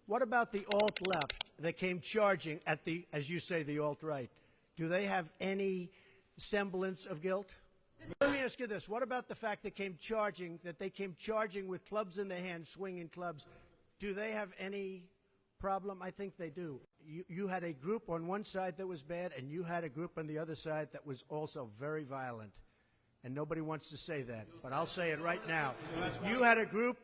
What about the alt-left that came charging at the, as you say, the alt-right? Do they have any semblance of guilt? Let me ask you this. What about the fact that they came charging with clubs in their hands, swinging clubs? Do they have any problem? I think they do. You had a group on one side that was bad, and you had a group on the other side that was also very violent. And nobody wants to say that, but I'll say it right now. You had a group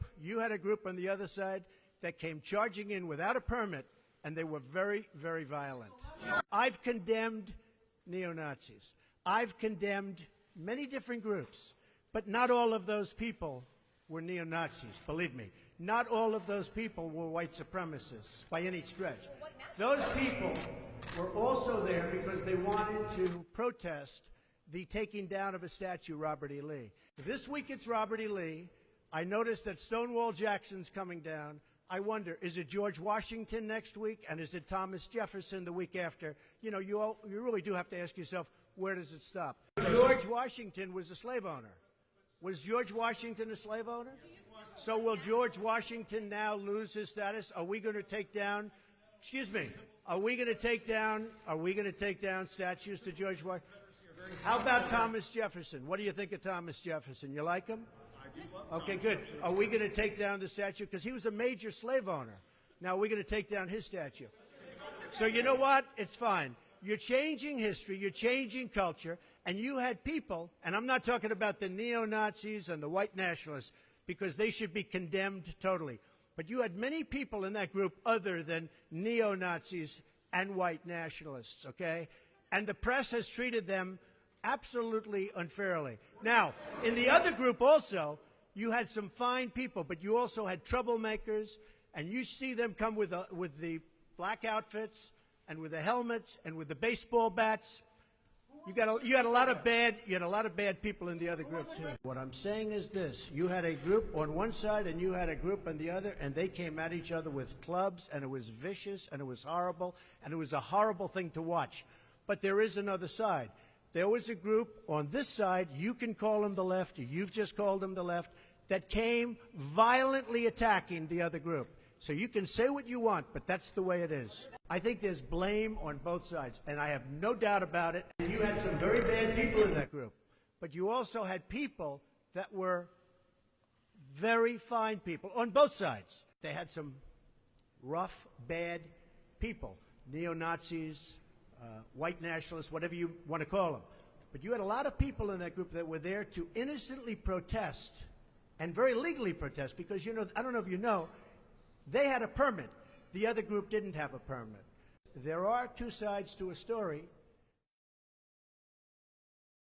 on the other side that came charging in without a permit, and they were very, very violent. I've condemned neo-Nazis. I've condemned many different groups, but not all of those people were neo-Nazis, believe me. Not all of those people were white supremacists by any stretch. Those people were also there because they wanted to protest the taking down of a statue, Robert E. Lee. This week it's Robert E. Lee. I noticed that Stonewall Jackson's coming down. I wonder, is it George Washington next week, and is it Thomas Jefferson the week after? You know, you really do have to ask yourself, where does it stop? George Washington was a slave owner. Was George Washington a slave owner? So will George Washington now lose his status? Are we going to take down, excuse me, are we going to take down statues to George Washington? How about Thomas Jefferson? What do you think of Thomas Jefferson? You like him? Okay, good. Are we going to take down the statue? Because he was a major slave owner. Now, are we going to take down his statue? So you know what? It's fine. You're changing history. You're changing culture. And you had people, and I'm not talking about the neo-Nazis and the white nationalists, because they should be condemned totally. But you had many people in that group other than neo-Nazis and white nationalists, okay? And the press has treated them absolutely unfairly. Now, in the other group also, you had some fine people, but you also had troublemakers, and you see them come with the black outfits and with the helmets and with the baseball bats. You had a lot of bad people in the other group too. What I'm saying is this: you had a group on one side and you had a group on the other, and they came at each other with clubs, and it was vicious, and it was horrible, and it was a horrible thing to watch. But there is another side. There was a group on this side, you can call them the left, or you've just called them the left, that came violently attacking the other group. So you can say what you want, but that's the way it is. I think there's blame on both sides, and I have no doubt about it. You had some very bad people in that group, but you also had people that were very fine people on both sides. They had some rough, bad people, neo-Nazis, white nationalists, whatever you want to call them. But you had a lot of people in that group that were there to innocently protest, and very legally protest, because, you know, I don't know if you know, they had a permit. The other group didn't have a permit. There are two sides to a story,